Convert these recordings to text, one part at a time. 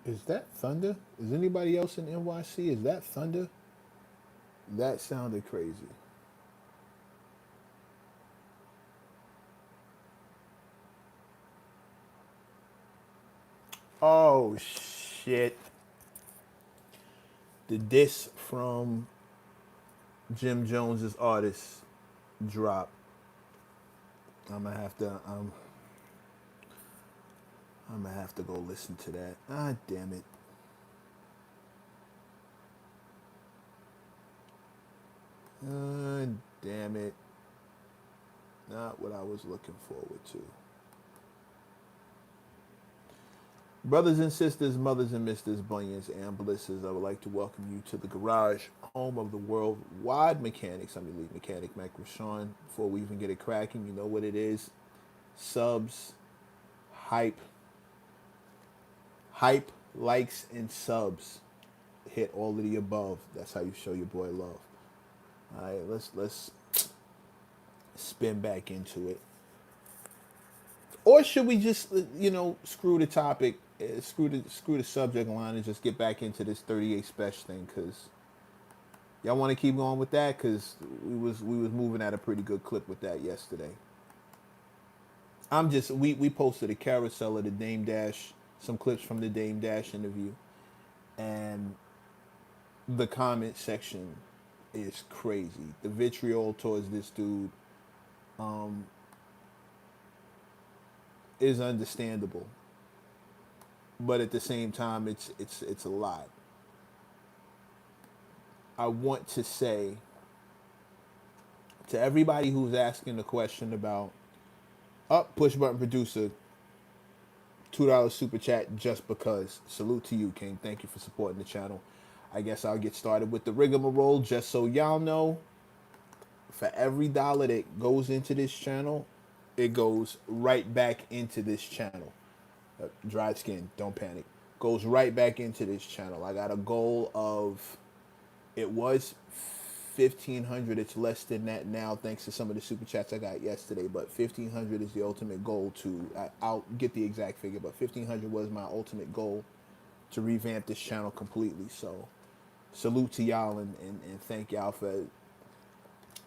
Is that thunder? Is anybody else in NYC? Is that thunder? That sounded crazy. Oh shit. The diss from Jim Jones's artist drop. I'm gonna have to I'm gonna have to go listen to that. Ah damn it. Ah damn it. Not what I was looking forward to. Brothers and sisters, mothers and misters, bunions and blisters, I would like to welcome you to the garage, home of the worldwide mechanics. I'm your lead mechanic, Mac Rashawn. Before we even get it cracking, you know what it is. Subs, hype, hype, likes, and subs. Hit all of the above. That's how you show your boy love. All right, let's spin back into it. Or should we just screw the topic, screw the subject line, and just get back into this 38 special thing? Cause y'all want to keep going with that? Cause we was moving at a pretty good clip with that yesterday. We posted a carousel of the Dame Dash, some clips from the Dame Dash interview, and the comment section is crazy. The vitriol towards this dude is understandable, but at the same time, it's a lot. I want to say to everybody who's asking the question about push button producer $2 super chat just because. Salute to you, King. Thank you for supporting the channel. I guess I'll get started with the rigmarole. Just so y'all know, for every dollar that goes into this channel, it goes right back into this channel. Dried skin, don't panic. Goes right back into this channel. I got a goal of, it was 1,500. It's less than that now thanks to some of the super chats I got yesterday, but 1,500 is the ultimate goal to, I'll get the exact figure, but 1,500 was my ultimate goal to revamp this channel completely. So salute to y'all, and thank y'all for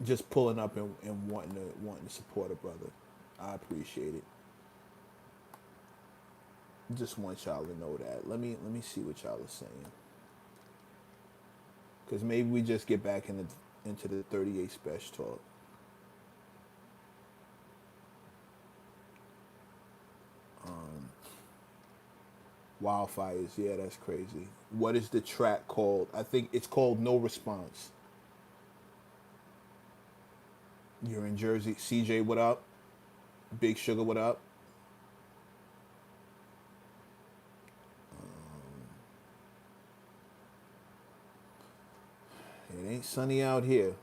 just pulling up and wanting to support a brother. I appreciate it. Just want y'all to know that. Let me see what y'all are saying, because maybe we just get back into the 38 special talk. Wildfires, yeah, that's crazy. What is the track called? I think it's called No Response. You're in Jersey. CJ, what up? Big Sugar, what up? It ain't sunny out here.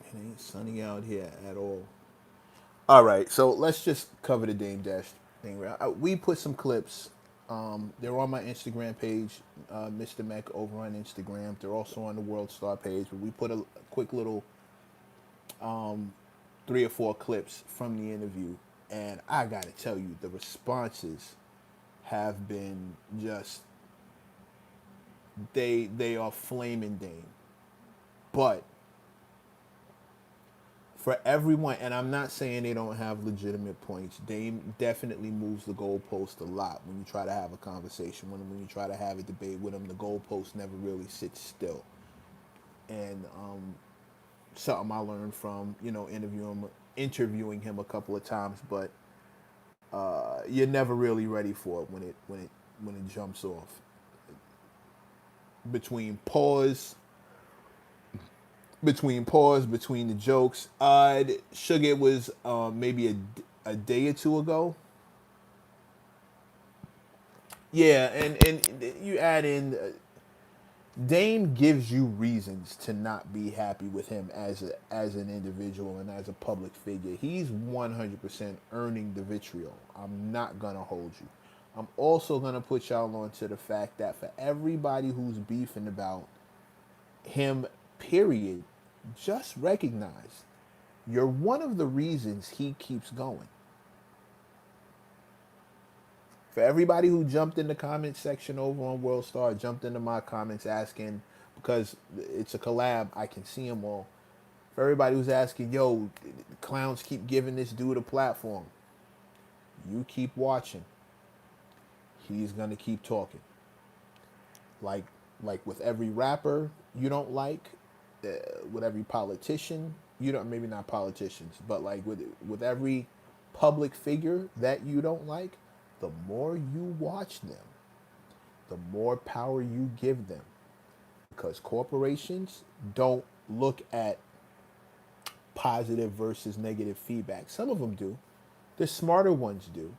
It ain't sunny out here at all. All right, so let's just cover the Dame Dash thing. We put some clips. They're on my Instagram page, Mr. Mac over on Instagram. They're also on the World Star page. But we put a quick little 3 or 4 clips from the interview, and I gotta tell you, the responses have been just, they are flaming Dame. But for everyone, and I'm not saying they don't have legitimate points. Dame definitely moves the goalpost a lot when you try to have a conversation. When you try to have a debate with him, the goalpost never really sits still. And something I learned from interviewing him a couple of times, but you're never really ready for it when it jumps off. Between pause, between the jokes. Sugar was maybe a day or two ago. Yeah, and you add in Dame gives you reasons to not be happy with him as an individual and as a public figure. He's 100% earning the vitriol. I'm not gonna hold you. I'm also gonna put y'all on to the fact that for everybody who's beefing about him, period, just recognize you're one of the reasons he keeps going. For For everybody who jumped in the comment section over on World Star, jumped into my comments asking, because it's a collab, I can see them all. For everybody who's asking, yo, clowns keep giving this dude a platform. You keep watching. He's gonna keep talking. Like, like with every rapper you don't like, with every politician you don't, maybe not politicians, but like with every public figure that you don't like, the more you watch them, the more power you give them. Because corporations don't look at positive versus negative feedback. Some of them do. The smarter ones do.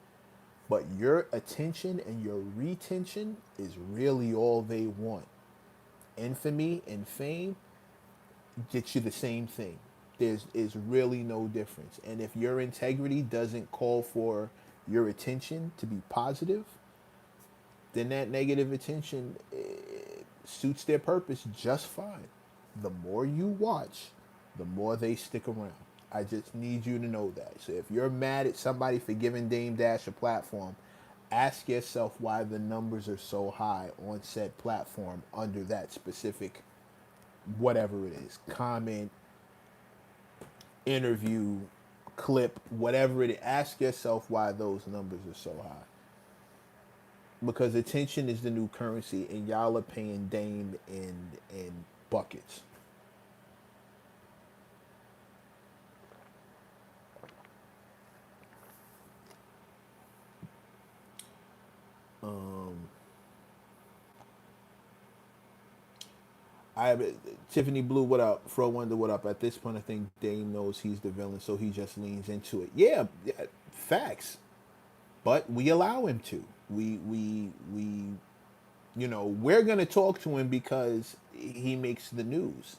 But your attention and your retention is really all they want. Infamy and fame get you the same thing. There's is really no difference. And if your integrity doesn't call for your attention to be positive, then that negative attention suits their purpose just fine. The more you watch, the more they stick around. I just need you to know that. So if you're mad at somebody for giving Dame Dash a platform, ask yourself why the numbers are so high on said platform under that specific whatever it is, comment, interview, clip, whatever it is. Ask yourself why those numbers are so high. Because attention is the new currency, and y'all are paying Dame in buckets. I Tiffany Blue, what up? Fro Wonder, what up? At this point, I think Dame knows he's the villain, so he just leans into it. Yeah, yeah, facts. But we allow him to. We you know, we're gonna talk to him because he makes the news.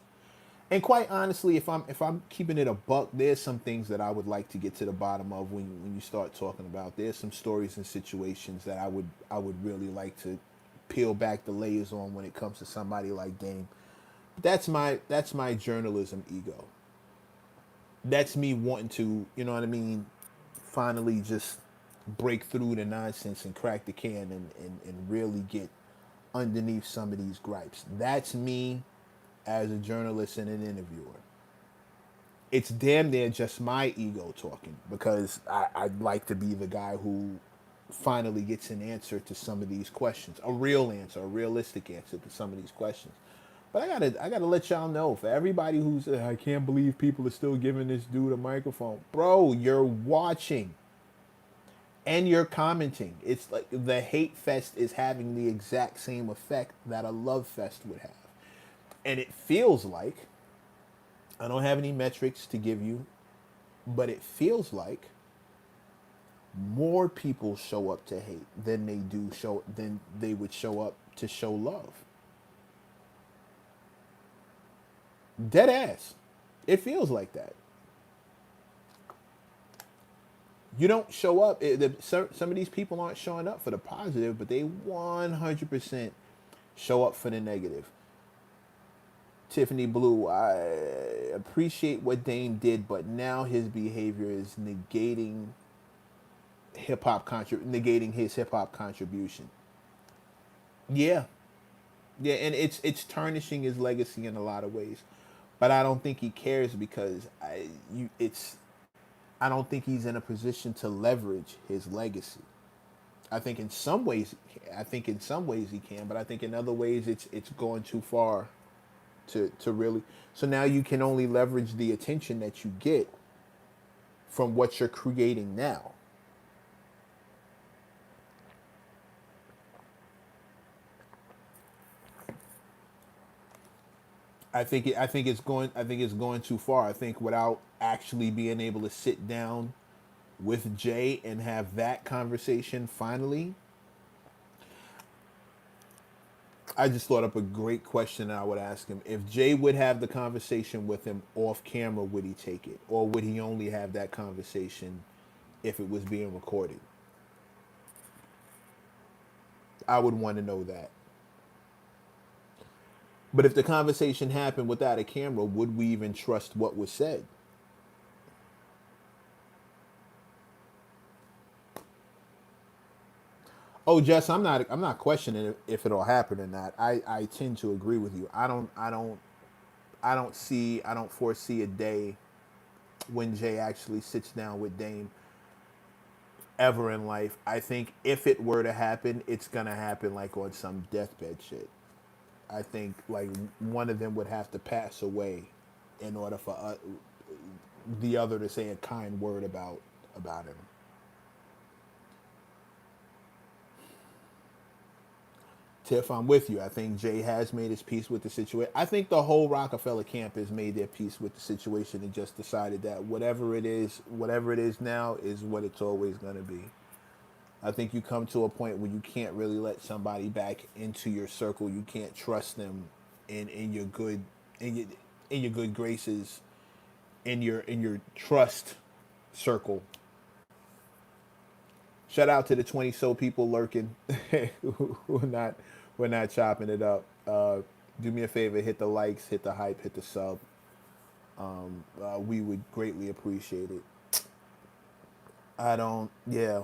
And quite honestly, if I'm keeping it a buck, there's some things that I would like to get to the bottom of when you start talking about. There's some stories and situations that I would really like to peel back the layers on when it comes to somebody like Dame. That's my journalism ego. That's me wanting to, you know what I mean, finally just break through the nonsense and crack the can and really get underneath some of these gripes. That's me as a journalist and an interviewer. It's damn near just my ego talking because I'd like to be the guy who finally gets an answer to some of these questions, a real answer, a realistic answer to some of these questions. But I gotta let y'all know, for everybody who's I can't believe people are still giving this dude a microphone, bro. You're watching and you're commenting. It's like the hate fest is having the exact same effect that a love fest would have, and it feels like, I don't have any metrics to give you, but it feels like more people show up to hate than they would show up to show love. Dead ass. It feels like that. You don't show up. Some of these people aren't showing up for the positive, but they 100% show up for the negative. Tiffany Blue, I appreciate what Dame did, but now his behavior is negating his hip hop contribution. Yeah, yeah, and it's tarnishing his legacy in a lot of ways, but I don't think he cares because I don't think he's in a position to leverage his legacy. I think in some ways, he can, but I think in other ways it's going too far to really. So now you can only leverage the attention that you get from what you're creating now. I think it's going too far. I think without actually being able to sit down with Jay and have that conversation finally, I just thought up a great question I would ask him. If Jay would have the conversation with him off camera, would he take it? Or would he only have that conversation if it was being recorded? I would want to know that. But if the conversation happened without a camera, would we even trust what was said? Oh, Jess, I'm not questioning if it'll happen or not. I tend to agree with you. I don't foresee a day when Jay actually sits down with Dame ever in life. I think if it were to happen, it's gonna happen like on some deathbed shit. I think like one of them would have to pass away in order for the other to say a kind word about him. Tiff, I'm with you. I think Jay has made his peace with the situation. I think the whole Rockefeller camp has made their peace with the situation and just decided that whatever it is now, is what it's always going to be. I think you come to a point where you can't really let somebody back into your circle. You can't trust them in your good in your in your good graces, in your trust circle. Shout out to the 20 so people lurking who are not we're not chopping it up. Do me a favor, hit the likes, hit the hype, hit the sub. We would greatly appreciate it. I don't, yeah.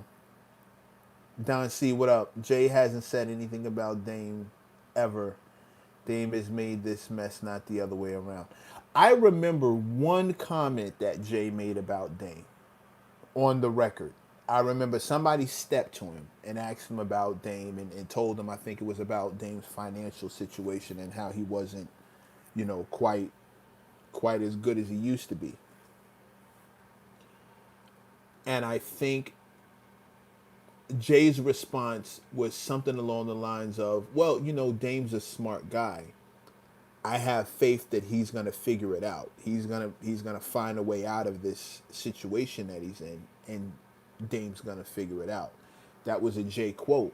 Don C, what up? Jay hasn't said anything about Dame ever. Dame has made this mess, not the other way around. I remember one comment that Jay made about Dame on the record. I remember somebody stepped to him and asked him about Dame and told him, I think it was about Dame's financial situation and how he wasn't, quite as good as he used to be. And I think Jay's response was something along the lines of, well, Dame's a smart guy. I have faith that he's gonna figure it out. He's gonna find a way out of this situation that he's in, and Dame's gonna figure it out. That was a Jay quote,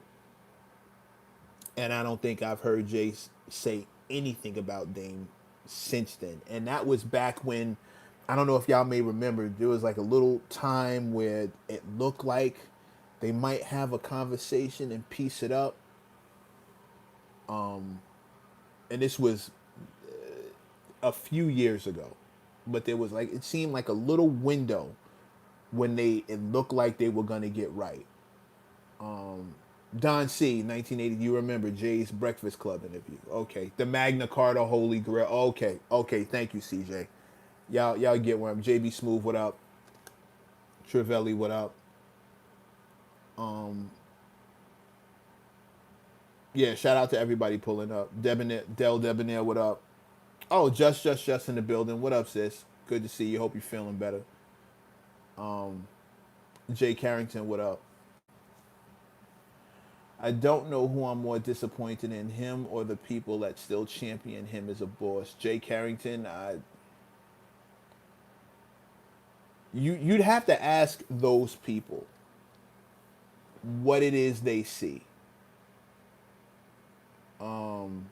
and I don't think I've heard Jay say anything about Dame since then. And that was back when, I don't know if y'all may remember, there was like a little time where it looked like they might have a conversation and piece it up. And this was a few years ago, but there was like, it seemed like a little window when it looked like they were gonna get right. Don C, 1980. You remember Jay's Breakfast Club interview? Okay, the Magna Carta Holy Grail. Okay, okay. Thank you, CJ. Y'all get where I'm. JB Smooth, what up? Trivelli, what up? Yeah, shout out to everybody pulling up. Del Debonair, what up? Oh, just in the building. What up, sis? Good to see you. Hope you're feeling better. Jay Carrington, what up? I don't know who I'm more disappointed in, him or the people that still champion him as a boss. Jay Carrington, you'd have to ask those people what it is they see. Um,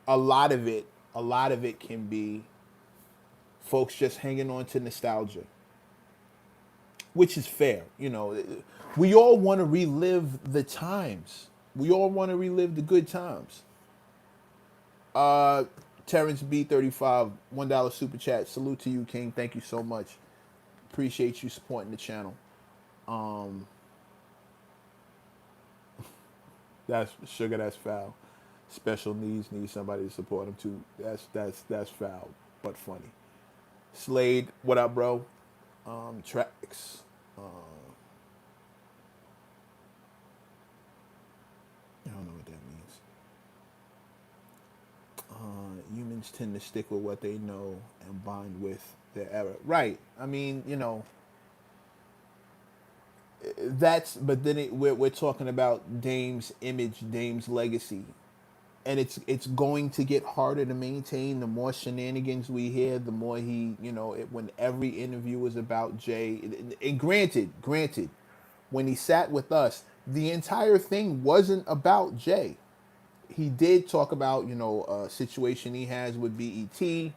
a lot of it, a lot of it can be folks just hanging on to nostalgia, which is fair. We all want to relive the times. We all want to relive the good times. Uh, Terrence B35, $1 super chat. Salute to you, King. Thank you so much. Appreciate you supporting the channel. Um, that's sugar. That's foul. Special needs need somebody to support them too. That's foul, but funny. Slade, what up, bro? Tracks. I don't know what that means. Humans tend to stick with what they know and bind with their error. Right. I mean, but then we're talking about Dame's image, Dame's legacy, and it's going to get harder to maintain. The more shenanigans we hear, the more when every interview is about Jay. And granted, when he sat with us, the entire thing wasn't about Jay. He did talk about a situation he has with BET,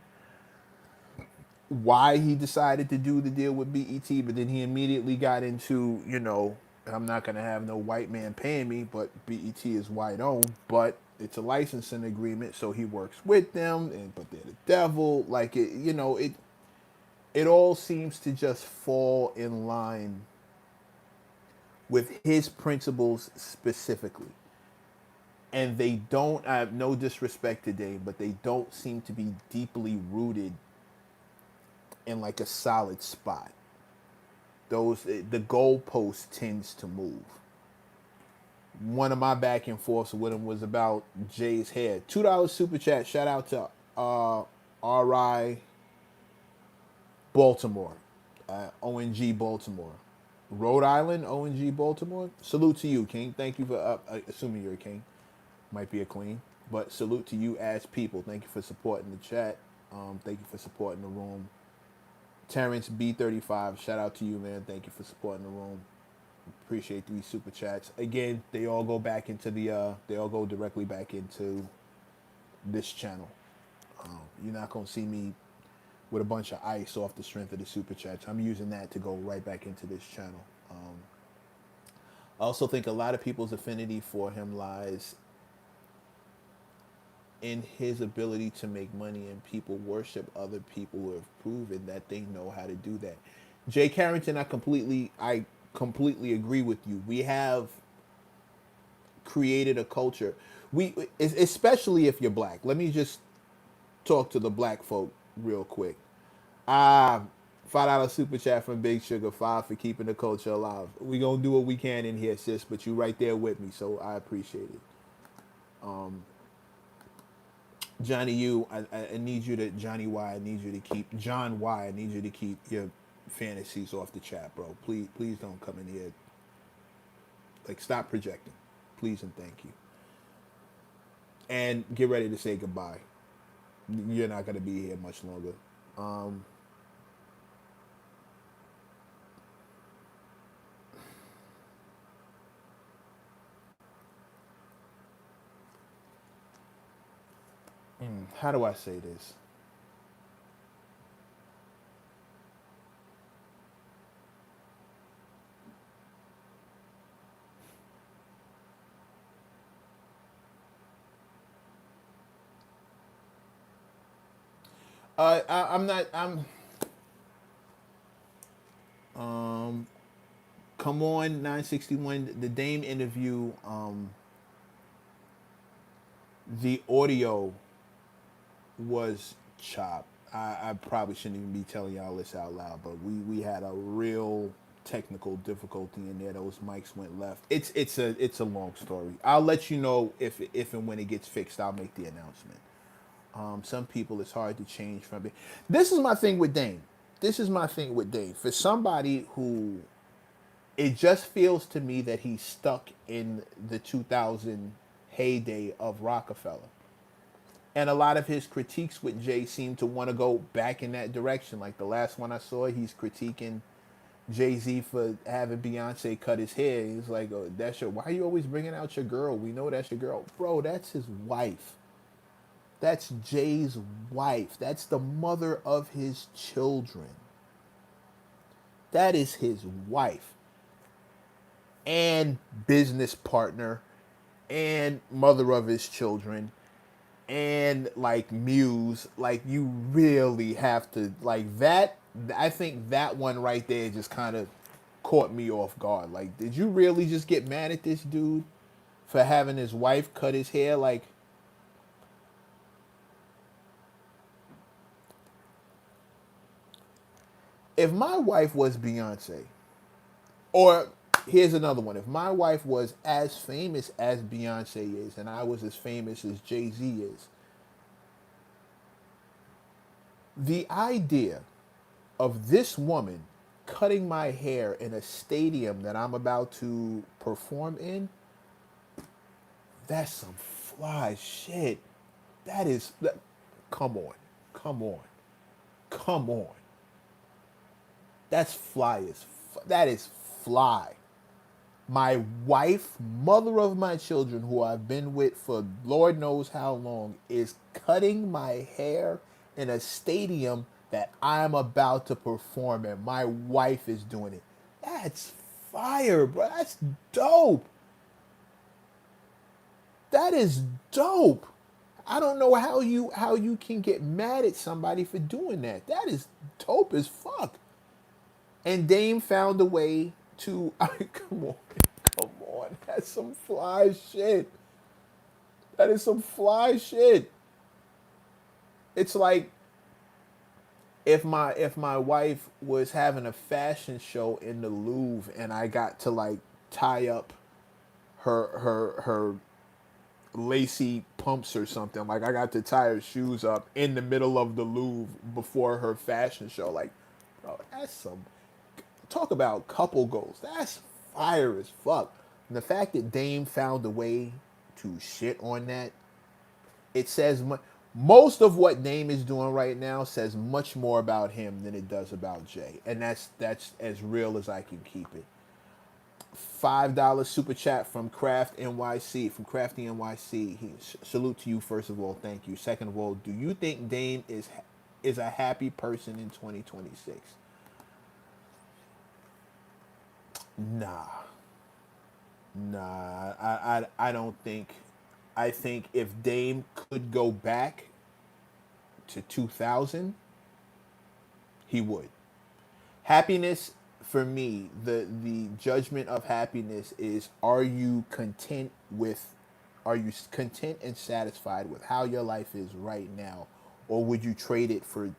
why he decided to do the deal with BET, but then he immediately got into, I'm not gonna have no white man paying me, but BET is white owned, but it's a licensing agreement, so he works with them, but they're the devil. Like it all seems to just fall in line with his principles specifically. And they don't, I have no disrespect to Dame, but they don't seem to be deeply rooted in like a solid spot. The goalpost tends to move. One of my back and forths with him was about Jay's hair. $2 super chat. Shout out to RI Baltimore, ONG Baltimore, Rhode Island, ONG Baltimore. Salute to you, King. Thank you for assuming you're a king. Might be a queen, but salute to you as people. Thank you for supporting the chat. Thank you for supporting the room. Terrence B35, shout out to you, man. Thank you for supporting the room. Appreciate these super chats. Again, they all go back into they all go directly back into this channel. You're not gonna see me with a bunch of ice off the strength of the super chats. I'm using that to go right back into this channel. I also think a lot of people's affinity for him lies in his ability to make money, and people worship other people who have proven that they know how to do that. Jay Carrington, I completely agree with you. We have created a culture. Especially if you're black. Let me just talk to the black folk real quick. $5 super chat from Big Sugar. 5 for keeping the culture alive. We gonna do what we can in here, sis. But you right there with me, so I appreciate it. Johnny U, I need you to Johnny Y. I need you to keep John Y. I need you to keep your fantasies off the chat, bro. Please don't come in here. Like, stop projecting, please and thank you. And get ready to say goodbye. You're not gonna be here much longer. How do I say this? I'm not. I'm. Come on, 961. The Dame interview. The audio was chopped. I probably shouldn't even be telling y'all this out loud, but we had a real technical difficulty in there. Those mics went left. It's a long story. I'll let you know if and when it gets fixed. I'll make the announcement. Some people, it's hard to change from it. This is my thing with Dame. For somebody who, it just feels to me that he's stuck in the 2000 heyday of Rockefeller. And a lot of his critiques with Jay seem to want to go back in that direction. Like the last one I saw, he's critiquing Jay-Z for having Beyonce cut his hair. He's like, oh, why are you always bringing out your girl? We know that's your girl. Bro, that's his wife. That's Jay's wife. That's the mother of his children. That is his wife. And business partner. And mother of his children. And like muse. Like, you really have to, like, that. I think that one right there just kind of caught me off guard. Like, did you really just get mad at this dude for having his wife cut his hair? Like, if my wife was Beyonce, or here's another one. If my wife was as famous as Beyonce is, and I was as famous as Jay-Z is, the idea of this woman cutting my hair in a stadium that I'm about to perform in, that's some fly shit. Come on. Come on. Come on. That's fly that is fly. My wife, mother of my children, who I've been with for Lord knows how long, is cutting my hair in a stadium that I'm about to perform in. My wife is doing it. That's fire, bro. That's dope. That is dope. I don't know how you can get mad at somebody for doing that. That is dope as fuck. And Dame found a way to come on, that's some fly shit. That is some fly shit. It's like if my wife was having a fashion show in the Louvre and I got to like tie up her lacy pumps or something. Like I got to tie her shoes up in the middle of the Louvre before her fashion show. Like, bro, that's some talk about couple goals. That's fire as fuck. And the fact that Dame found a way to shit on that, it says most of what Dame is doing right now says much more about him than it does about Jay, and that's as real as I can keep it. $5 super chat from Craft NYC, from Crafty NYC. Salute to you first of all, thank you. Second of all, do you think Dame is a happy person in 2026? Nah, nah. I don't think. I think if Dame could go back to 2000, he would. Happiness for me, the judgment of happiness is: are you content and satisfied with how your life is right now, or would you trade it for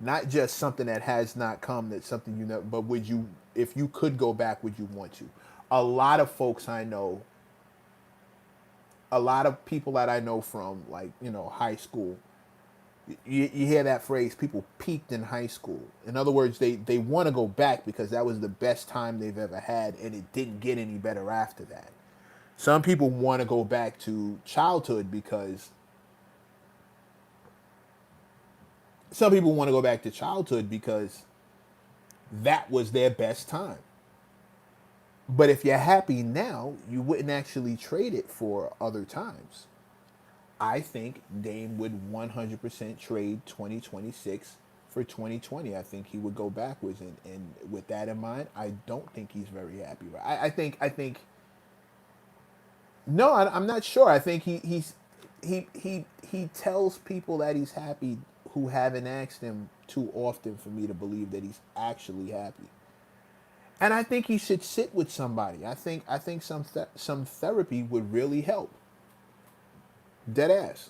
not just something that has not come, that's something you know, but would you, if you could go back, would you want to? A lot of folks I know, a lot of people that I know from like, high school, you hear that phrase, people peaked in high school. In other words, they want to go back because that was the best time they've ever had and it didn't get any better after that. Some people want to go back to childhood because some people want to go back to childhood because that was their best time. But if you're happy now, you wouldn't actually trade it for other times. I think Dame would 100% trade 2026 for 2020. I think he would go backwards, and with that in mind, I don't think he's very happy. Right? I think. No, I'm not sure. I think he tells people that he's happy who haven't asked him too often for me to believe that he's actually happy. And I think he should sit with somebody. I think some therapy would really help. Dead ass.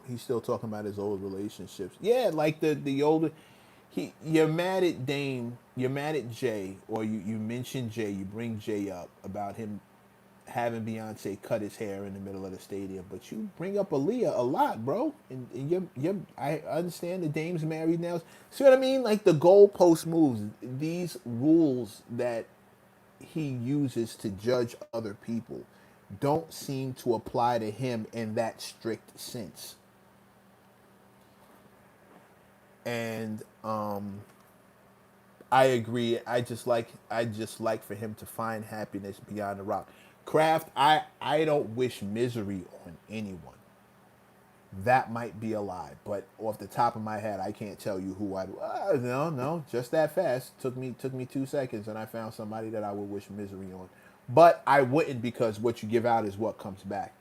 He's still talking about his old relationships. Yeah, like the older you're mad at Dame, you're mad at Jay, or you mention Jay, you bring Jay up about him having Beyonce cut his hair in the middle of the stadium, but you bring up Aaliyah a lot, bro. And I understand the Dame's married now. See what I mean? Like the goalpost moves, these rules that he uses to judge other people don't seem to apply to him in that strict sense. And I agree. I just like for him to find happiness beyond the rock. Craft, I don't wish misery on anyone. That might be a lie, but off the top of my head, I can't tell you who I'd. No, just that fast. Took me 2 seconds, and I found somebody that I would wish misery on. But I wouldn't, because what you give out is what comes back.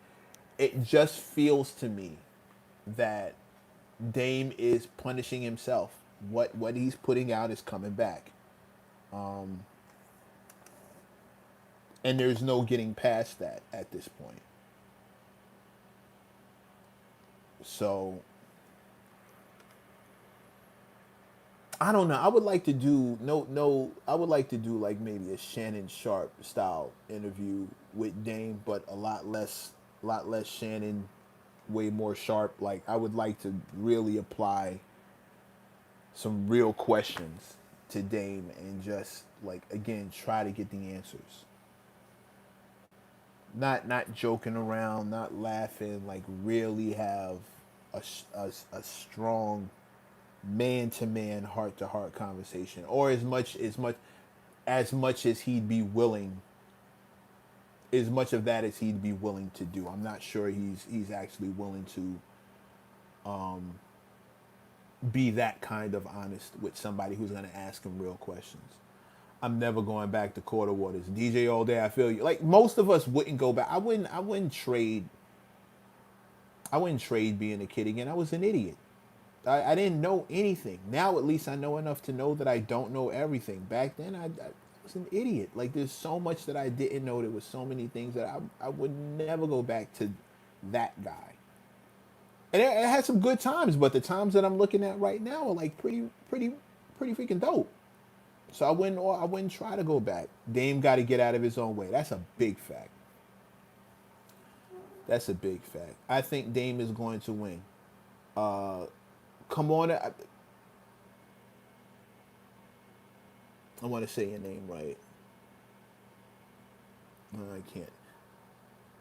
It just feels to me that Dame is punishing himself. What he's putting out is coming back, and there's no getting past that at this point. So I don't know. I would like to do no. I would like to do like maybe a Shannon Sharp style interview with Dame, but a lot less Shannon, way more Sharp. Like I would like to really apply some real questions to Dame and just like again try to get the answers. Not joking around, not laughing. Like really have a strong man to man, heart to heart conversation, or as much as he'd be willing, as much of that as he'd be willing to do. I'm not sure he's actually willing to be that kind of honest with somebody who's going to ask him real questions. I'm never going back to quarter waters. DJ all day. I feel you. Like most of us wouldn't go back. I wouldn't trade being a kid again. I was an idiot. I didn't know anything. Now at least I know enough to know that I don't know everything. Back then I was an idiot. Like there's so much that I didn't know. There was so many things that I would never go back to that guy. And it had some good times, but the times that I'm looking at right now are like pretty freaking dope. So I wouldn't try to go back. Dame got to get out of his own way. That's a big fact. That's a big fact. I think Dame is going to win. Come on, I want to say your name right. No, I can't.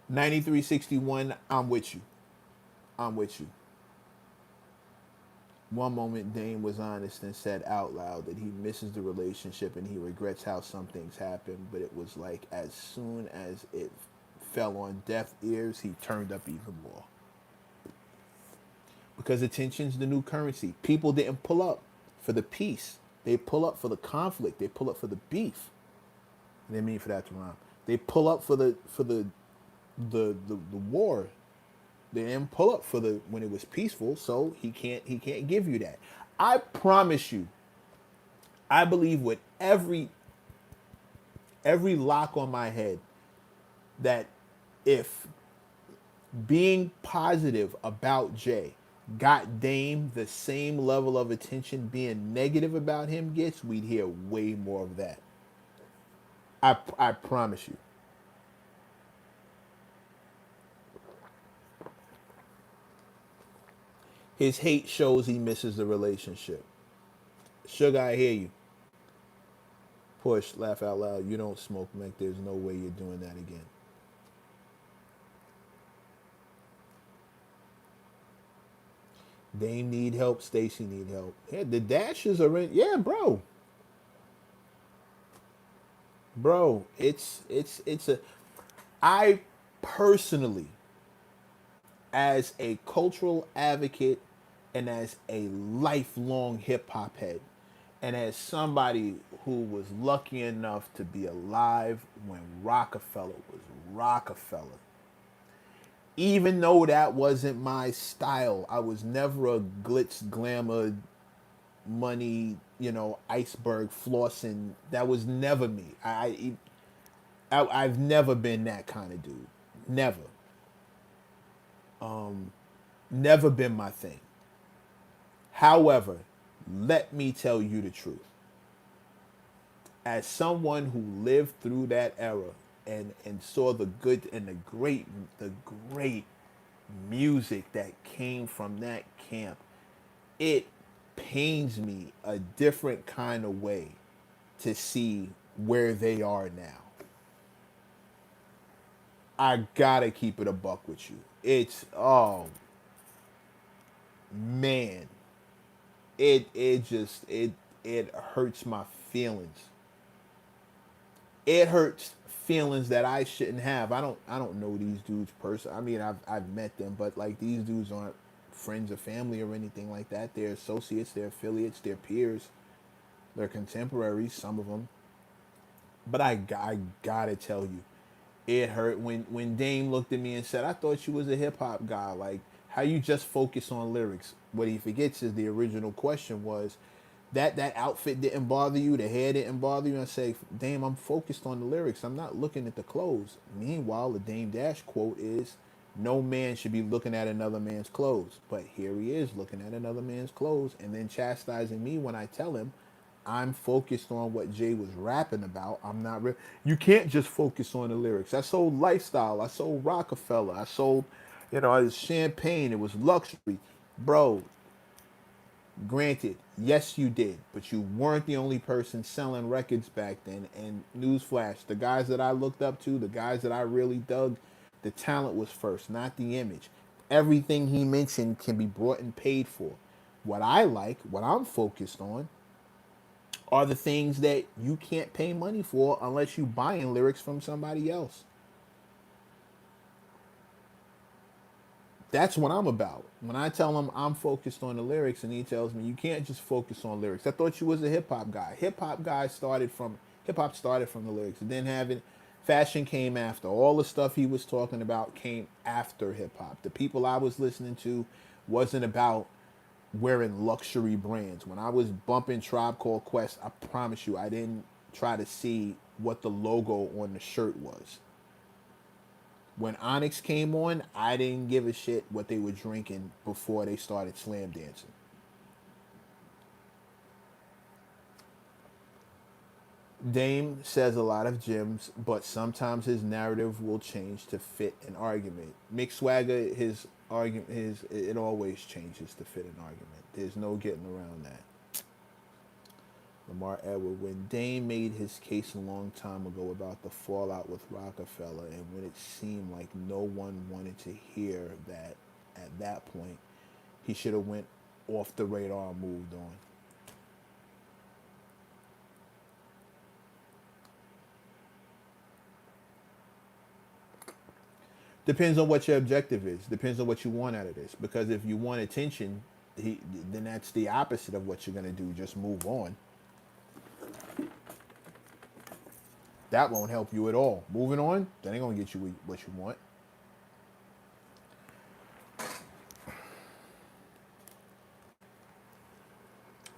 9361. I'm with you. I'm with you. One moment, Dame was honest and said out loud that he misses the relationship and he regrets how some things happened, but it was like as soon as it fell on deaf ears, he turned up even more. Because attention's the new currency. People didn't pull up for the peace. They pull up for the conflict. They pull up for the beef. I didn't mean for that to rhyme. They pull up for the war. They didn't pull up for the when it was peaceful, so he can't give you that. I promise you, I believe with every lock on my head that if being positive about Jay got Dame the same level of attention being negative about him gets, we'd hear way more of that. I promise you. His hate shows he misses the relationship. Sugar, I hear you. Push, laugh out loud. You don't smoke, Mac. There's no way you're doing that again. Dame need help. Stacy need help. Yeah, the dashes are in. Yeah, bro. It's a. I personally, as a cultural advocate and as a lifelong hip hop head, and as somebody who was lucky enough to be alive when Rockefeller was Rockefeller, even though that wasn't my style, I was never a glitz, glamour, money, iceberg flossing. That was never me. I've never been that kind of dude. Never. Never been my thing. However, let me tell you the truth. As someone who lived through that era and saw the good and the great music that came from that camp, it pains me a different kind of way to see where they are now. I gotta keep it a buck with you. It's man, it hurts my feelings. It hurts feelings that I shouldn't have. I don't know these dudes personally. I mean, I've met them, but like these dudes aren't friends or family or anything like that. They're associates, they're affiliates, they're peers, they're contemporaries. Some of them, but I gotta tell you, it hurt when Dame looked at me and said, "I thought you was a hip hop guy. Like how you just focus on lyrics." What he forgets is the original question was that outfit didn't bother you, the hair didn't bother you. I say, Dame, I'm focused on the lyrics. I'm not looking at the clothes. Meanwhile, the Dame Dash quote is, "No man should be looking at another man's clothes." But here he is looking at another man's clothes and then chastising me when I tell him I'm focused on what Jay was rapping about. I'm not. You can't just focus on the lyrics. I sold lifestyle. I sold Rockefeller. I sold, it was champagne. It was luxury, bro. Granted, yes, you did, but you weren't the only person selling records back then. And newsflash, the guys that I looked up to, the guys that I really dug, the talent was first, not the image. Everything he mentioned can be brought and paid for. What I like, what I'm focused on, are the things that you can't pay money for unless you buying lyrics from somebody else. That's what I'm about. When I tell him I'm focused on the lyrics and he tells me you can't just focus on lyrics. I thought you was a hip hop guy. Hip hop started from the lyrics. And then having fashion came after. All the stuff he was talking about came after hip hop. The people I was listening to wasn't about wearing luxury brands. When I was bumping Tribe Called Quest, I promise you, I didn't try to see what the logo on the shirt was. When Onyx came on, I didn't give a shit what they were drinking before they started slam dancing. Dame says a lot of gems, but sometimes his narrative will change to fit an argument. Mick Swagger, his argument, his it always changes to fit an argument. There's no getting around that. Lamar Edward, when Dame made his case a long time ago about the fallout with Rockefeller, and when it seemed like no one wanted to hear that at that point, he should have went off the radar and moved on. Depends on what your objective is. Depends on what you want out of this. Because if you want attention, then that's the opposite of what you're gonna do. Just move on. That won't help you at all. Moving on, that ain't gonna get you what you want.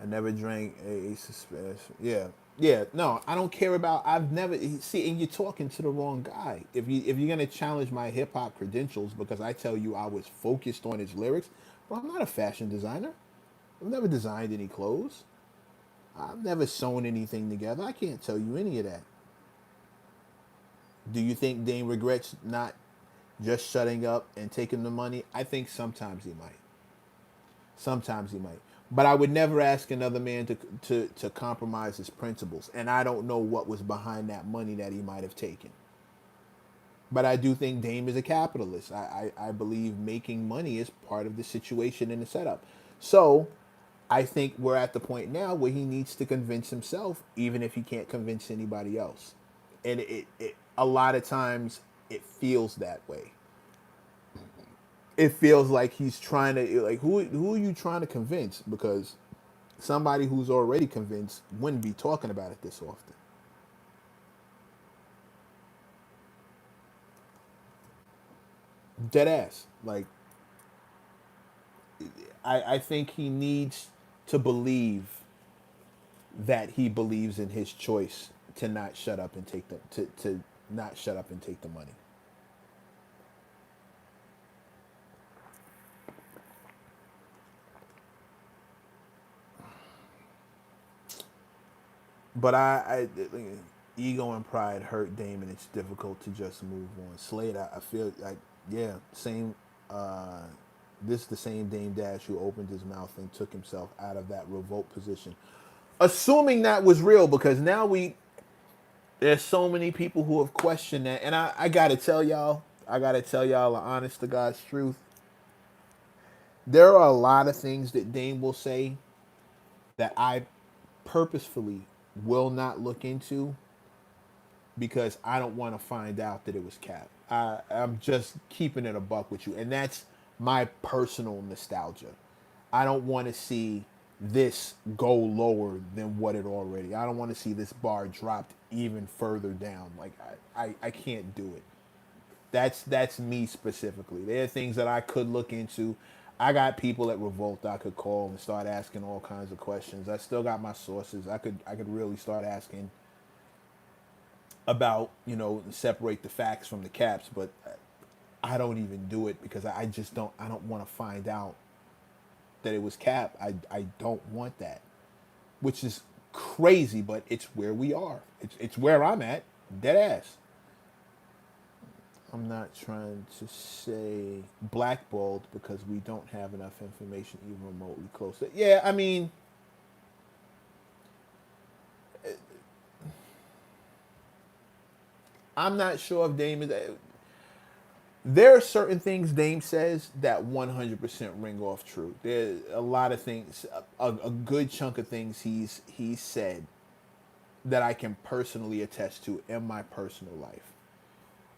I never drank a suspicious. Yeah, yeah. No, I don't care about. I've never see. And you're talking to the wrong guy. If you're gonna challenge my hip hop credentials because I tell you I was focused on his lyrics, well, I'm not a fashion designer. I've never designed any clothes. I've never sewn anything together. I can't tell you any of that. Do you think Dane regrets not just shutting up and taking the money? I think sometimes he might. Sometimes he might. But I would never ask another man to compromise his principles. And I don't know what was behind that money that he might have taken. But I do think Dame is a capitalist. I believe making money is part of the situation and the setup. So I think we're at the point now where he needs to convince himself, even if he can't convince anybody else. And a lot of times it feels that way. It feels like he's trying to like who are you trying to convince? Because somebody who's already convinced wouldn't be talking about it this often. Dead ass. Like I think he needs to believe that he believes in his choice to not shut up and take the to not shut up and take the money. But ego and pride hurt Damon. It's difficult to just move on. Slade, I feel like yeah, same. Uh, this is the same Dame Dash who opened his mouth and took himself out of that revolt position. Assuming that was real, because now there's so many people who have questioned that, and I gotta tell y'all, the honest to God's truth. There are a lot of things that Dame will say that I purposefully will not look into because I don't want to find out that it was cap. I'm just keeping it a buck with you, and that's my personal nostalgia. I don't want to see this go lower than what it already. I don't want to see this bar dropped even further down. Like I can't do it. That's me specifically. There are things that I could look into. I got people at Revolt I could call and start asking all kinds of questions. I still got my sources. I could really start asking about, separate the facts from the caps, but I don't even do it because I just don't want to find out that it was cap. I don't want that, which is crazy, but it's where we are. It's where I'm at, dead ass. I'm not trying to say blackballed because we don't have enough information even remotely close. Yeah, I mean, I'm not sure if Dame is. There are certain things Dame says that 100% ring off true. There are a lot of things, a good chunk of things he's said that I can personally attest to in my personal life.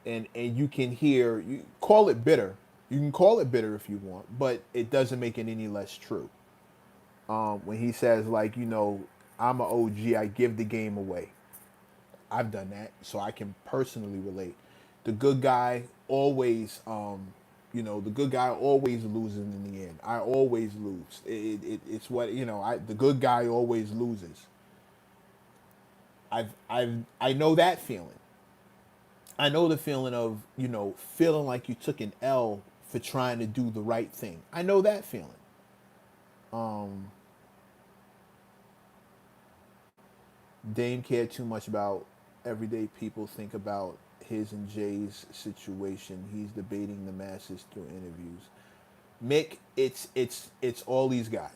And you can hear, you call it bitter. You can call it bitter if you want, but it doesn't make it any less true. When he says like, I'm an OG, I give the game away. I've done that, so I can personally relate. The good guy always You know, the good guy always loses in the end. I always lose. It's what, you know. The good guy always loses. I know that feeling. I know the feeling of, you know, feeling like you took an L for trying to do the right thing. I know that feeling. Um, Dame cared too much about everyday people think about his and Jay's situation. He's debating the masses through interviews. Mick, it's all he's got.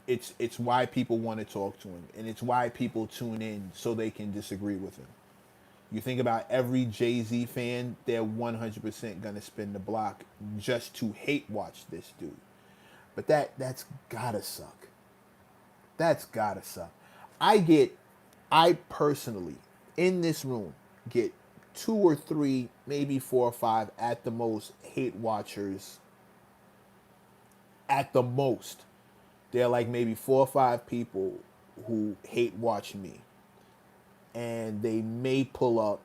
It's why people want to talk to him, and it's why people tune in so they can disagree with him. You think about every Jay Z fan, they're 100% gonna spin the block just to hate watch this dude. But that's gotta suck. That's gotta suck. I get, I personally, in this room, get two or three, maybe four or five at the most, hate watchers. At the most. They're like maybe four or five people who hate watch me. And they may pull up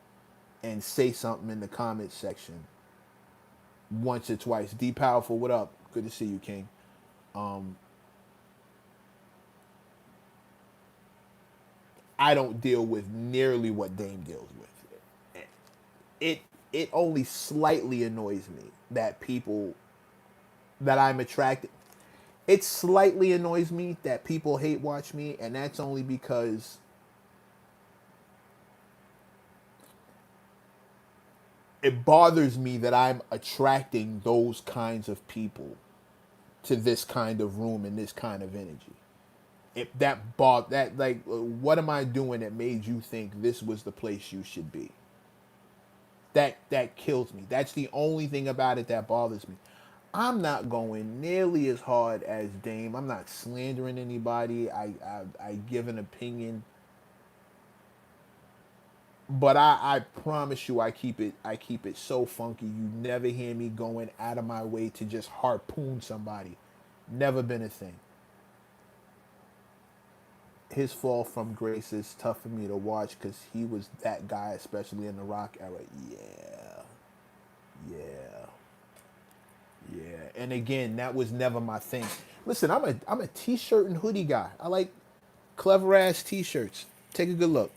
and say something in the comment section once or twice. D Powerful, what up? Good to see you, King. Um, I don't deal with nearly what Dame deals with. It it only slightly annoys me that people that I'm attracted. It slightly annoys me that people hate watch me, and that's only because it bothers me that I'm attracting those kinds of people to this kind of room and this kind of energy. If that like, what am I doing that made you think this was the place you should be? That kills me. That's the only thing about it that bothers me. I'm not going nearly as hard as Dame. I'm not slandering anybody. I give an opinion, but I promise you I keep it so funky. You never hear me going out of my way to just harpoon somebody. Never been a thing. His fall from grace is tough for me to watch because he was that guy, especially in the Rock era. Yeah, yeah, yeah. And again, that was never my thing. Listen, I'm a t-shirt and hoodie guy. I like clever ass t-shirts. Take a good look.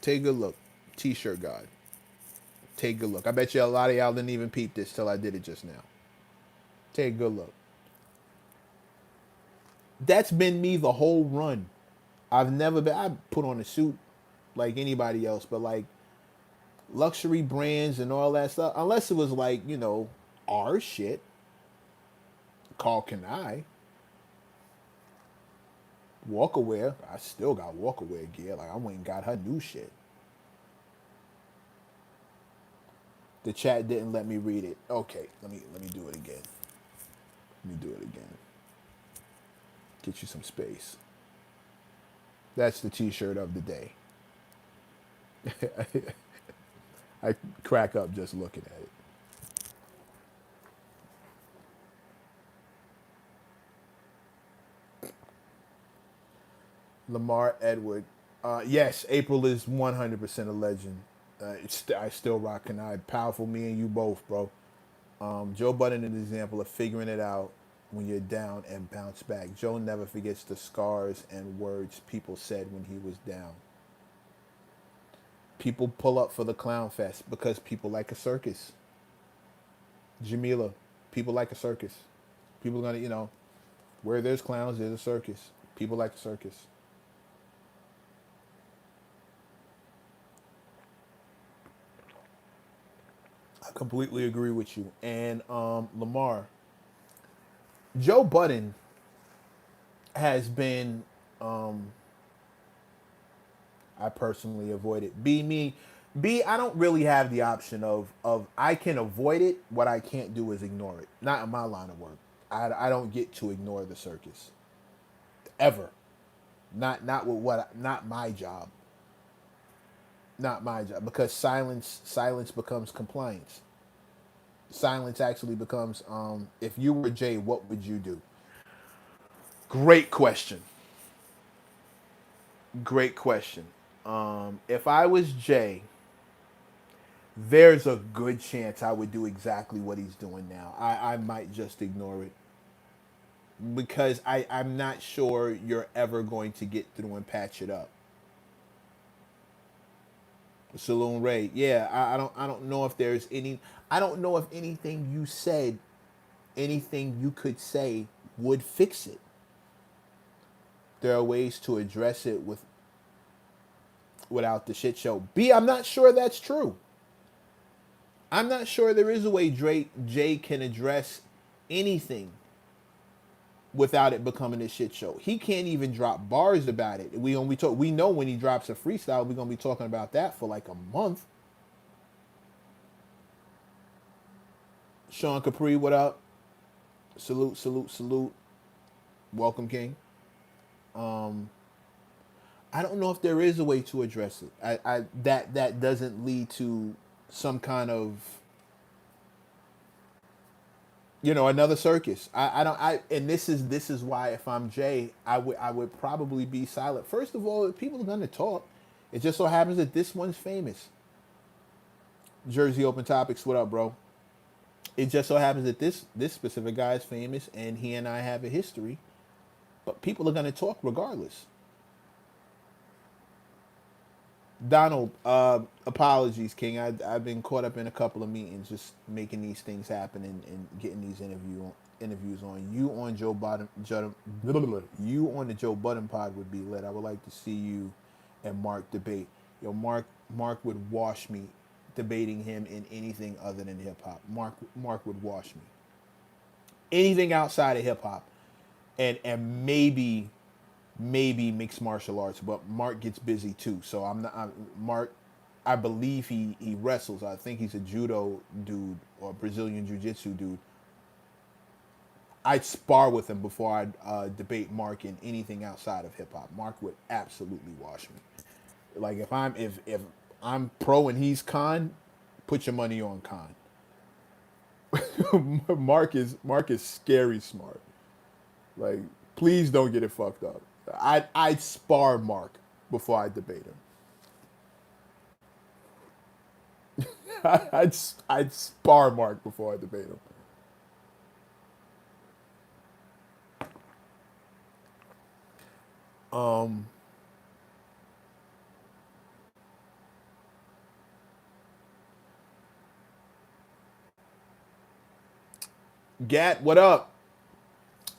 Take a good look. T-shirt God. Take a good look. I bet you a lot of y'all didn't even peep this till I did it just now. Take a good look. That's been me the whole run. I've never been. I put on a suit like anybody else, but like luxury brands and all that stuff, unless it was like, you know, our shit, called Kanai, Walkaware. I still got Walkaware gear. Like I went and got her new shit. The chat didn't let me read it. Okay, let me do it again. Let me do it again. Get you some space. That's the t-shirt of the day. I crack up just looking at it. Lamar Edward. Yes, April is 100% a legend. I still rock and I powerful me and you both, bro. Joe Budden is an example of figuring it out when you're down and bounce back. Joe never forgets the scars and words people said when he was down. People pull up for the clown fest because people like a circus. Jamila, people like a circus. People are gonna, you know, where there's clowns, there's a circus. People like a circus. I completely agree with you. And Lamar, Joe Budden has been, I personally avoid it. B me, B I don't really have the option of I can avoid it. What I can't do is ignore it. Not in my line of work. I don't get to ignore the circus ever. Not with what not my job. Not my job because silence becomes compliance. Silence actually becomes if you were Jay, what would you do? Great question. Great question. If I was Jay, there's a good chance I would do exactly what he's doing now. I might just ignore it because I'm not sure you're ever going to get through and patch it up. Saloon Ray, yeah, I don't know if there's any I don't know if anything you said, anything you could say would fix it. There are ways to address it without the shit show. B, I'm not sure that's true. I'm not sure there is a way Jay can address anything without it becoming a shit show. He can't even drop bars about it. We know when he drops a freestyle, we're gonna be talking about that for like a month. Sean Capri, what up? Salute, salute, salute. Welcome, King. Um, I don't know if there is a way to address it. That doesn't lead to some kind of another circus. I don't I and this is why if I'm Jay, I would probably be silent. First of all, people are gonna talk. It just so happens that this one's famous. Jersey Open Topics, what up, bro? It just so happens that this specific guy is famous and he and I have a history, but people are gonna talk regardless. Donald, apologies, King. I've been caught up in a couple of meetings, just making these things happen and getting these interviews on. You on the Joe Budden pod would be lit. I would like to see you and Mark debate. Mark would wash me debating him in anything other than hip hop. Mark would wash me. Anything outside of hip hop, and maybe mixed martial arts, but Mark gets busy too. So Mark. I believe he wrestles. I think he's a judo dude or Brazilian jiu-jitsu dude. I'd spar with him before I'd debate Mark in anything outside of hip hop. Mark would absolutely wash me. Like if I'm pro and he's con, put your money on con. Mark is scary smart. Like, please don't get it fucked up. I'd spar Mark before I debate him. I'd spar Mark before I debate him. Um, Gat, what up?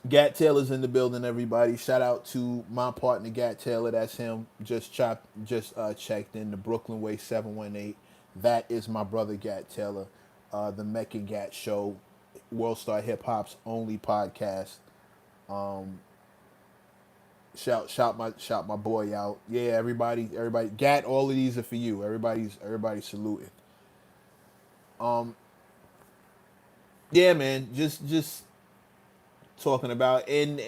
Gat Taylor's in the building, everybody. Shout out to my partner Gat Taylor. That's him. Just checked in the Brooklyn Way 718. That is my brother Gat Taylor. The Mecca Gat Show, World Star Hip Hop's only podcast. Um, shout my boy out. Yeah, everybody. Gat, all of these are for you. Everybody's saluting. Um, yeah, man. Just talking about and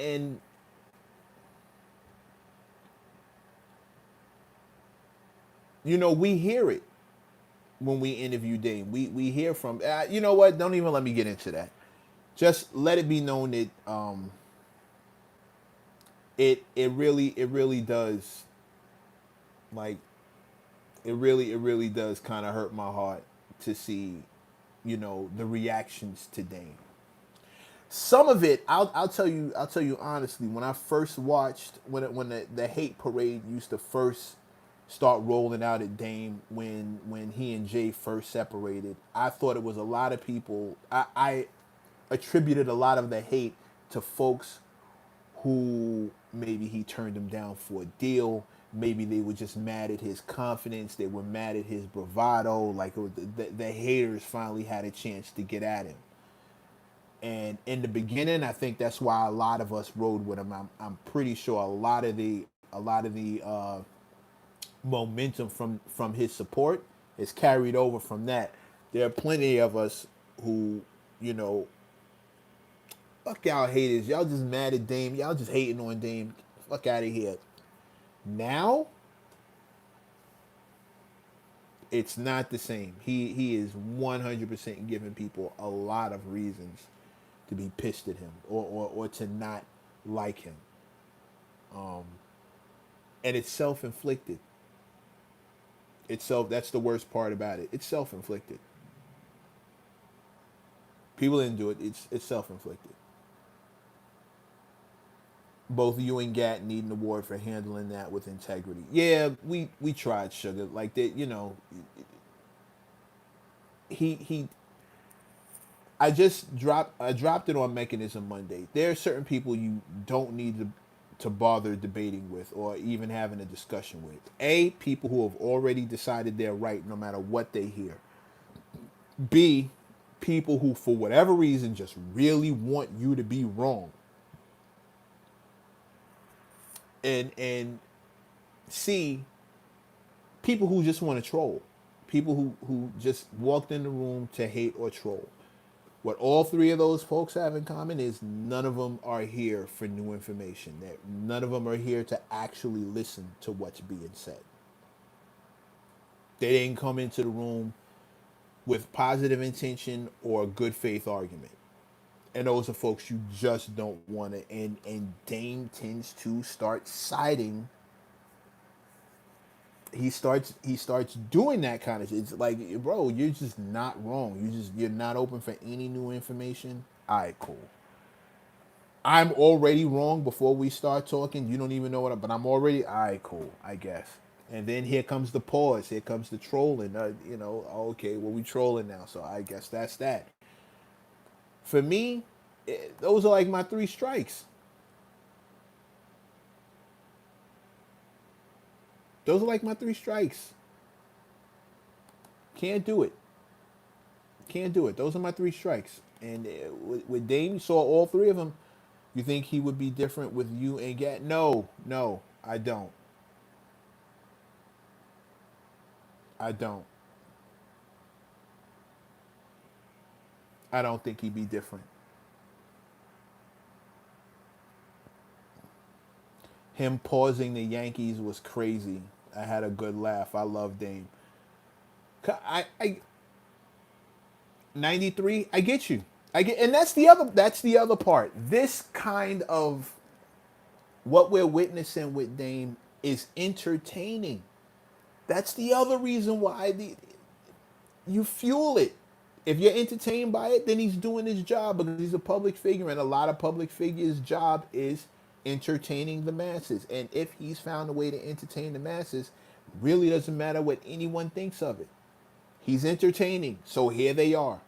we hear it when we interview Dame. We hear from you know what? Don't even let me get into that. Just let it be known that it really does, like, it really does kind of hurt my heart to see the reactions to Dame. Some of it, I'll tell you honestly. When I first watched, when the hate parade used to first start rolling out at Dame, when he and Jay first separated, I thought it was a lot of people. I attributed a lot of the hate to folks who maybe he turned them down for a deal. Maybe they were just mad at his confidence. They were mad at his bravado. Like, it was, the haters finally had a chance to get at him. And in the beginning, I think that's why a lot of us rode with him. I'm pretty sure a lot of the momentum from his support is carried over from that. There are plenty of us who, you know, fuck y'all haters. Y'all just mad at Dame. Y'all just hating on Dame. Fuck out of here. Now, it's not the same. He is 100% giving people a lot of reasons to be pissed at him or to not like him. Um, and it's self inflicted. That's the worst part about it. It's self-inflicted. People didn't do it. It's self-inflicted. Both you and Gat need an award for handling that with integrity. Yeah, we tried, Sugar. Like that, he I dropped it on Mechanism Monday. There are certain people you don't need to bother debating with or even having a discussion with. A, people who have already decided they're right no matter what they hear. B, people who for whatever reason just really want you to be wrong. And C, people who just want to troll. People who just walked in the room to hate or troll. What all three of those folks have in common is none of them are here for new information. None of them are here to actually listen to what's being said. They didn't come into the room with positive intention or a good faith argument. And those are folks you just don't want to. And Dame tends to start siding. He starts doing that kind of shit. It's like, bro, you're just not wrong. You're not open for any new information. All right, cool. I'm already wrong before we start talking. You don't even know but I'm already all right, cool, I guess. And then here comes the pause. Here comes the trolling. Okay, well, we trolling now, so I guess that's that. For me, those are like my three strikes. Those are like my three strikes. Can't do it. Can't do it. Those are my three strikes. And with Dame, you saw all three of them. You think he would be different with you and Gat? No, no, I don't. I don't. I don't think he'd be different. Him pausing the Yankees was crazy. I had a good laugh. I love Dame. I 93. I get you. And that's the other part. This kind of what we're witnessing with Dame is entertaining. That's the other reason why you fuel it. If you're entertained by it, then he's doing his job because he's a public figure, and a lot of public figures' job is entertaining the masses. And if he's found a way to entertain the masses, really doesn't matter what anyone thinks of it. He's entertaining, so here they are.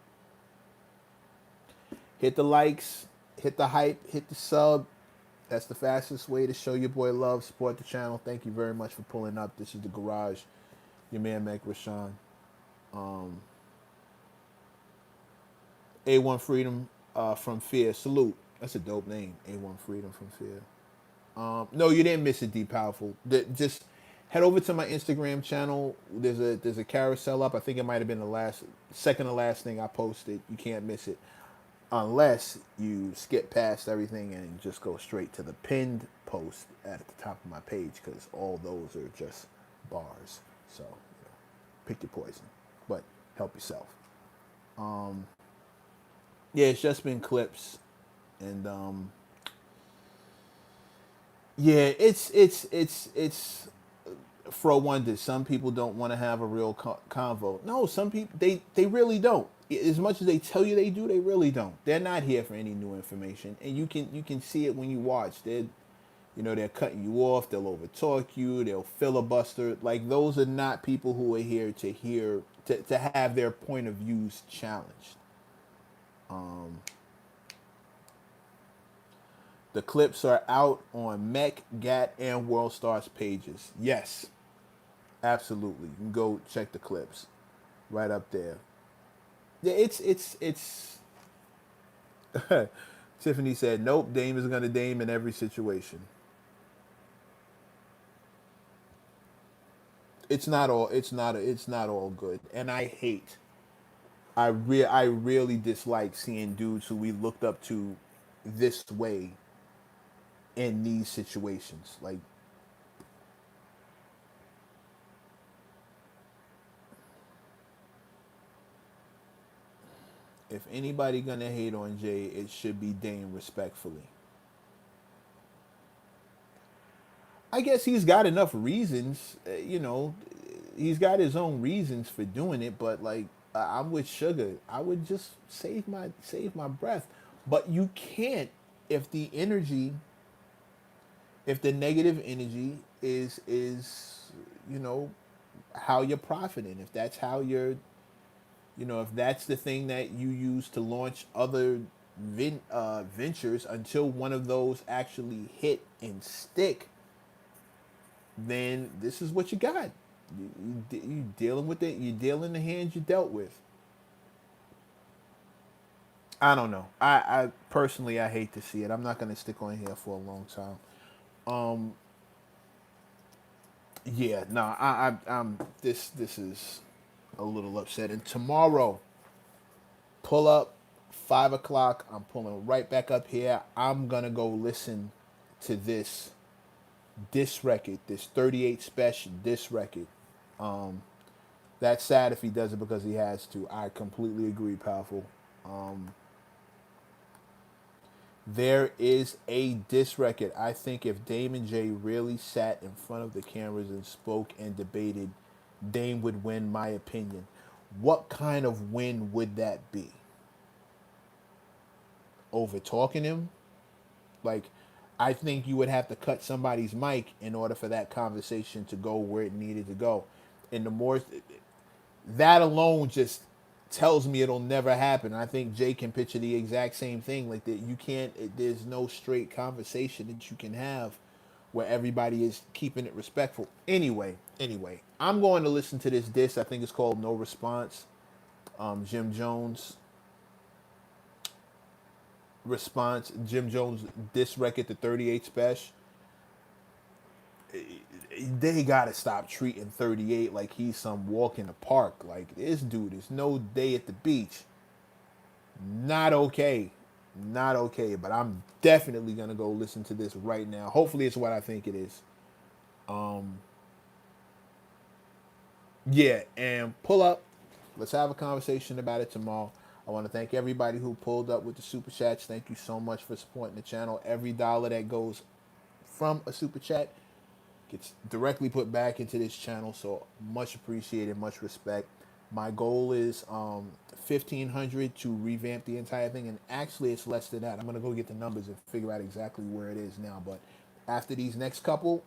Hit the likes, hit the hype, hit the sub. That's the fastest way to show your boy love, support the channel. Thank you very much for pulling up. This is The Garage. Your man, Mac Rashawn. A1 Freedom from Fear. Salute. That's a dope name. A1 Freedom from Fear. No, you didn't miss it, D Powerful. Just head over to my Instagram channel. There's a carousel up. I think it might have been the second to last thing I posted. You can't miss it. Unless you skip past everything and just go straight to the pinned post at the top of my page, because all those are just bars. So, pick your poison, but help yourself. Yeah, it's just been clips, and yeah, it's for one that some people don't want to have a real convo. No, some people they really don't. As much as they tell you they do, they really don't. They're not here for any new information, and you can see it when you watch. They're cutting you off. They'll overtalk you. They'll filibuster. Like, those are not people who are here to have their point of views challenged. The clips are out on Mech, Gat, and World Stars pages. Yes, absolutely. You can go check the clips right up there. Yeah, it's. Tiffany said, "Nope, Dame is gonna Dame in every situation." It's not all good, and I really dislike seeing dudes who we looked up to this way in these situations. Like, if anybody gonna hate on Jay, it should be Dame, respectfully. I guess he's got enough reasons. he's got his own reasons for doing it, but like I'm with Sugar. I would just save my breath. But you can't if the energy, if the negative energy is you know how you're profiting. If that's how you're, if that's the thing that you use to launch other ventures until one of those actually hit and stick, then this is what you got. You dealing with it. You dealing the hands you dealt with. I don't know. I personally I hate to see it. I'm not gonna stick on here for a long time. Um, yeah, no, I'm this is a little upsetting. Tomorrow, pull up 5 o'clock. I'm pulling right back up here. I'm gonna go listen to this record, this 38 special this record. Um, that's sad if he does it because he has to. I completely agree, powerful. Um, there is a diss record. I think if Dame and Jay really sat in front of the cameras and spoke and debated, Dame would win, my opinion. What kind of win would that be? Over talking him? Like, I think you would have to cut somebody's mic in order for that conversation to go where it needed to go. And the more that alone just tells me it'll never happen. I think Jay can picture the exact same thing. Like that, you can't. There's no straight conversation that you can have where everybody is keeping it respectful. Anyway, I'm going to listen to this disc. I think it's called No Response. Jim Jones response. Jim Jones disc record, the 38 special. They gotta stop treating 38 like he's some walk in the park. Like this dude is no day at the beach. Not okay. Not okay. But I'm definitely gonna go listen to this right now. Hopefully it's what I think it is. Um yeah, and pull up. Let's have a conversation about it tomorrow. I want to thank everybody who pulled up with the super chats. Thank you so much for supporting the channel. Every dollar that goes from a super chat gets directly put back into this channel. So much appreciated, much respect. My goal is 1,500 to revamp the entire thing, and actually it's less than that. I'm gonna go get the numbers and figure out exactly where it is now. But after these next couple,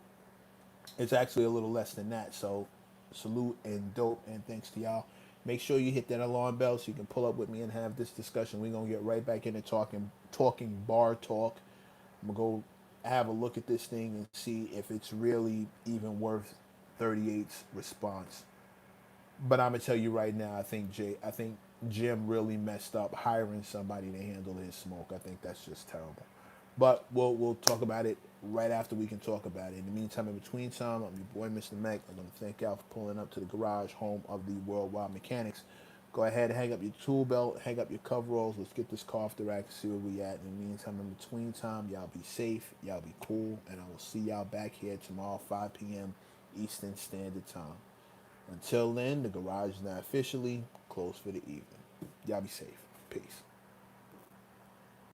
it's actually a little less than that. So salute and dope, and thanks to y'all. Make sure you hit that alarm bell so you can pull up with me and have this discussion. We're gonna get right back into talking bar talk. I'm gonna go have a look at this thing and see if it's really even worth 38's response. But I'm gonna tell you right now, I think Jim really messed up hiring somebody to handle his smoke. I think that's just terrible. But we'll talk about it right after we can talk about it. In the meantime, in between time, I'm your boy Mr. Mac. I'm gonna thank y'all for pulling up to the garage, home of the Worldwide Mechanics. Go ahead, hang up your tool belt, hang up your coveralls. Let's get this car off the rack, see where we at. In the meantime, in between time, y'all be safe, y'all be cool, and I will see y'all back here tomorrow, 5 p.m. Eastern Standard Time. Until then, the garage is now officially closed for the evening. Y'all be safe. Peace.